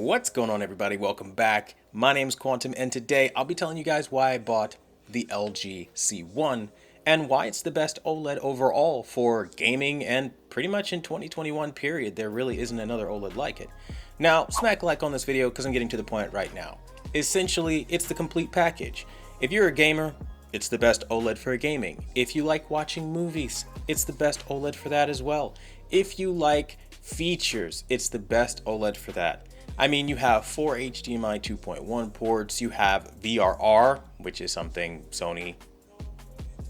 What's going on, everybody? Welcome back. My name's Quantum, and today I'll be telling you guys why I bought the LG C1 and why it's the best OLED overall for gaming and pretty much in 2021 period. There really isn't another OLED like it. Now, smack like on this video because I'm getting to the point right now. Essentially, it's the complete package. If you're a gamer, it's the best OLED for gaming. If you like watching movies, it's the best OLED for that as well. If you like features, it's the best OLED for that. I mean, you have 4 HDMI 2.1 ports, you have VRR, which is something Sony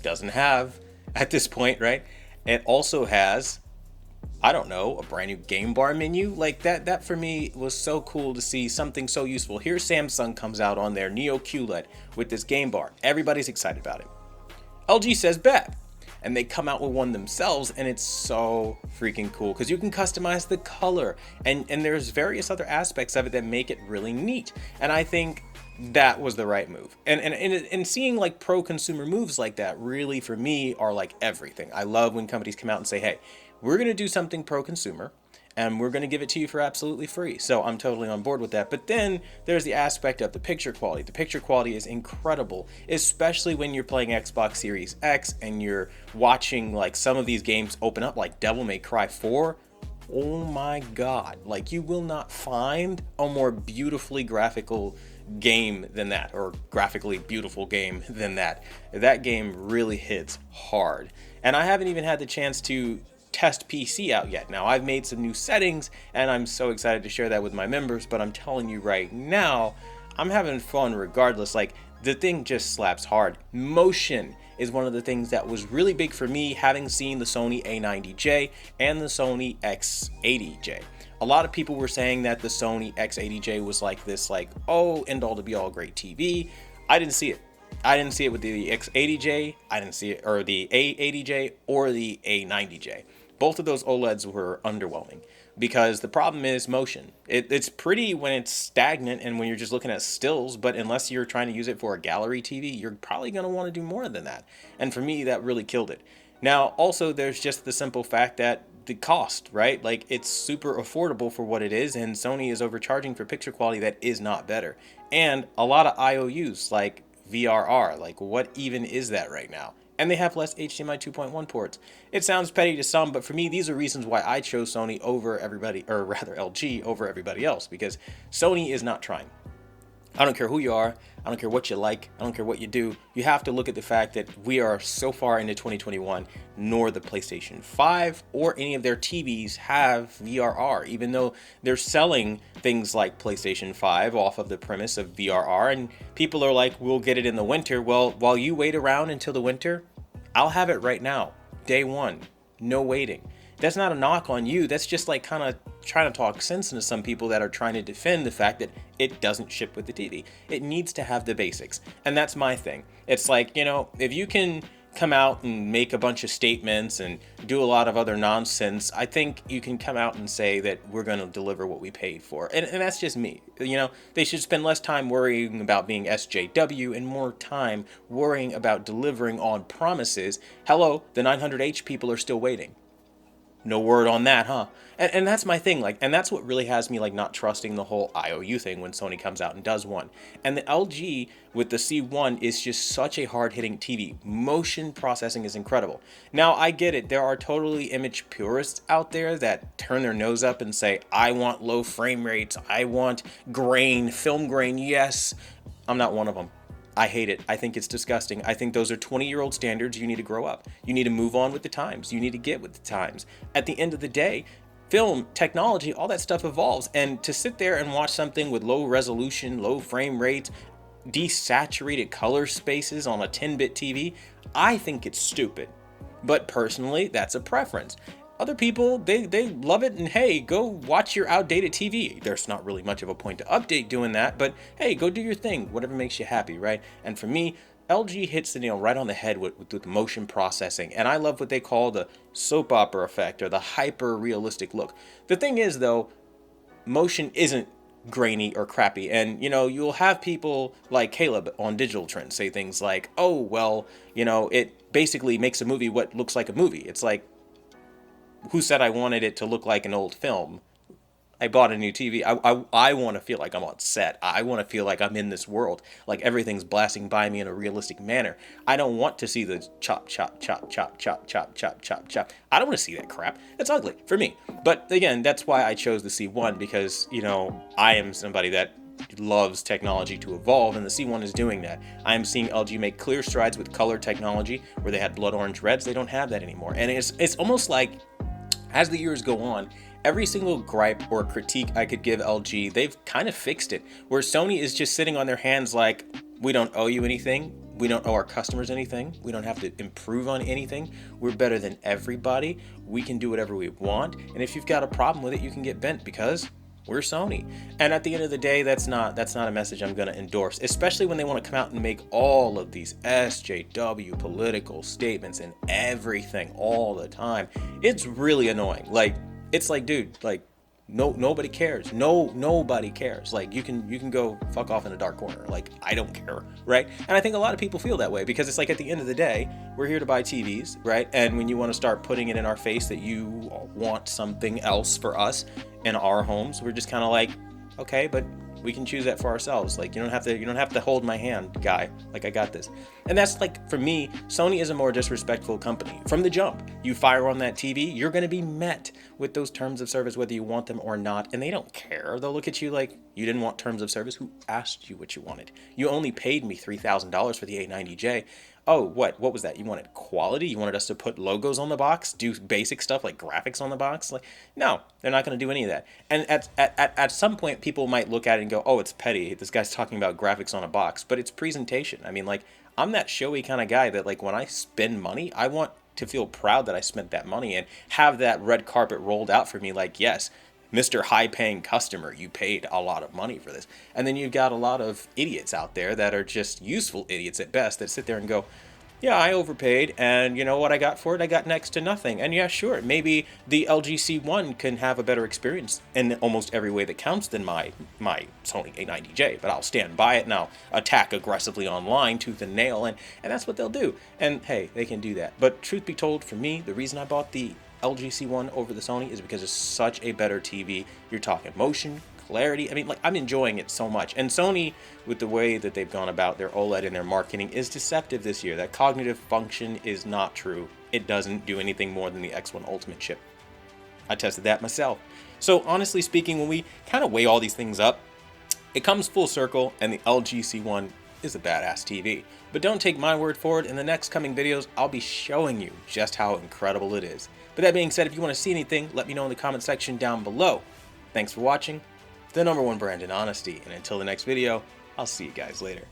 doesn't have at this point, right? It also has, I don't know, a brand new game bar menu. Like that for me was so cool to see something so useful. Here Samsung comes out on their Neo QLED with this game bar. Everybody's excited about it. LG says bet. And they come out with one themselves, and it's so freaking cool because you can customize the color and there's various other aspects of it that make it really neat. And I think that was the right move. And seeing like pro consumer moves like that really for me are like everything. I love when companies come out and say, hey, we're going to do something pro consumer and we're going to give it to you for absolutely free. So I'm totally on board with that. But then there's the aspect of the picture quality. The picture quality is incredible, especially when you're playing Xbox Series X and you're watching like some of these games open up like Devil May Cry 4. Oh my God. Like you will not find a more beautifully graphical game than that, or graphically beautiful game than that. That game really hits hard. And I haven't even had the chance to test PC out yet. Now I've made some new settings and I'm so excited to share that with my members, but I'm telling you right now, I'm having fun regardless. Like the thing just slaps hard. Motion is one of the things that was really big for me, having seen the Sony A90J and the Sony X80J. A lot of people were saying that the Sony X80J was like this, like, oh, end all to be all great TV. I didn't see it. I didn't see it with the X80J, I didn't see it, or the A80J or the A90J. Both of those OLEDs were underwhelming because the problem is motion. It's pretty when it's stagnant and when you're just looking at stills, but unless you're trying to use it for a gallery TV, you're probably going to want to do more than that. And for me, that really killed it. Now, also, there's just the simple fact that the cost, right? Like it's super affordable for what it is, and Sony is overcharging for picture quality that is not better. And a lot of IOUs like VRR, like what even is that right now? And they have less HDMI 2.1 ports. It sounds petty to some, but for me, these are reasons why I chose Sony over everybody, or rather LG over everybody else, because Sony is not trying. I don't care who you are. I don't care what you like. I don't care what you do. You have to look at the fact that we are so far into 2021, nor the PlayStation 5 or any of their TVs have VRR, even though they're selling things like PlayStation 5 off of the premise of VRR. And people are like, we'll get it in the winter. Well, while you wait around until the winter, I'll have it right now, day one, no waiting. That's not a knock on you. That's just like kind of trying to talk sense into some people that are trying to defend the fact that it doesn't ship with the TV. It needs to have the basics. And that's my thing. It's like, you know, if you can come out and make a bunch of statements and do a lot of other nonsense, I think you can come out and say that we're going to deliver what we paid for. And that's just me. You know, they should spend less time worrying about being SJW and more time worrying about delivering on promises. Hello, the 900H people are still waiting. No word on that, huh? And that's my thing, like, and that's what really has me like not trusting the whole IOU thing when Sony comes out and does one. And the LG with the C1 is just such a hard-hitting TV. Motion processing is incredible. Now, I get it. There are totally image purists out there that turn their nose up and say, I want low frame rates. I want grain, film grain. Yes, I'm not one of them. I hate it. I think it's disgusting. I think those are 20-year-old standards. You need to grow up. You need to move on with the times. You need to get with the times. At the end of the day, film, technology, all that stuff evolves. And to sit there and watch something with low resolution, low frame rates, desaturated color spaces on a 10-bit TV, I think it's stupid. But personally, that's a preference. Other people, they love it, and hey, go watch your outdated TV. There's not really much of a point to update doing that, but hey, go do your thing, whatever makes you happy, right? And for me, LG hits the nail right on the head with motion processing, and I love what they call the soap opera effect or the hyper realistic look. The thing is, though, motion isn't grainy or crappy, and you know, you'll have people like Caleb on Digital Trends say things like, oh, well, you know, it basically makes a movie what looks like a movie. It's like, who said I wanted it to look like an old film? I bought a new TV. I want to feel like I'm on set. I want to feel like I'm in this world, like everything's blasting by me in a realistic manner. I don't want to see the chop, chop, chop, chop, chop, chop, chop, chop, chop. I don't want to see that crap. It's ugly for me. But again, that's why I chose the C1, because, you know, I am somebody that loves technology to evolve, and the C1 is doing that. I'm seeing LG make clear strides with color technology. Where they had blood orange reds, they don't have that anymore. And it's almost like, as the years go on, every single gripe or critique I could give LG, they've kind of fixed it. Where Sony is just sitting on their hands like, we don't owe you anything. We don't owe our customers anything. We don't have to improve on anything. We're better than everybody. We can do whatever we want. And if you've got a problem with it, you can get bent, because we're Sony. And at the end of the day, that's not a message I'm going to endorse, especially when they want to come out and make all of these SJW political statements and everything all the time. It's really annoying. Like, it's like, dude, like, nobody cares. Nobody cares. Like, you can go fuck off in a dark corner. Like, I don't care, right? And I think a lot of people feel that way, because it's like, at the end of the day, we're here to buy TVs, right? And when you want to start putting it in our face that you want something else for us in our homes, we're just kind of like, okay, but we can choose that for ourselves. Like, you don't have to hold my hand, guy. Like, I got this. And that's, like, for me, Sony is a more disrespectful company from the jump. You fire on that TV, you're going to be met with those terms of service, whether you want them or not. And they don't care. They'll look at you like, you didn't want terms of service. Who asked you what you wanted? You only paid me $3,000 for the A90J. Oh, what was that? You wanted quality? You wanted us to put logos on the box, do basic stuff like graphics on the box? Like, no, they're not going to do any of that. And at some point, people might look at it and go, oh, it's petty. This guy's talking about graphics on a box. But it's presentation. I mean, like, I'm that showy kind of guy that, like, when I spend money, I want to feel proud that I spent that money and have that red carpet rolled out for me. Like, yes, Mr. High-paying customer, you paid a lot of money for this. And then you've got a lot of idiots out there that are just useful idiots at best that sit there and go, yeah, I overpaid, and you know what I got for it? I got next to nothing. And yeah, sure, maybe the LG C1 can have a better experience in almost every way that counts than my Sony A90J, but I'll stand by it and I'll attack aggressively online, tooth and nail, and that's what they'll do. And hey, they can do that. But truth be told, for me, the reason I bought the LG C1 over the Sony is because it's such a better TV. You're talking motion, clarity. I mean, like, I'm enjoying it so much. And Sony, with the way that they've gone about their OLED and their marketing, is deceptive this year. That cognitive function is not true. It doesn't do anything more than the X1 Ultimate chip. I tested that myself. So honestly speaking, when we kind of weigh all these things up, it comes full circle, and the LG C1 is a badass TV. But don't take my word for it. In the next coming videos, I'll be showing you just how incredible it is. But that being said, if you want to see anything, let me know in the comment section down below. Thanks for watching. The #1 brand in honesty, and until the next video, I'll see you guys later.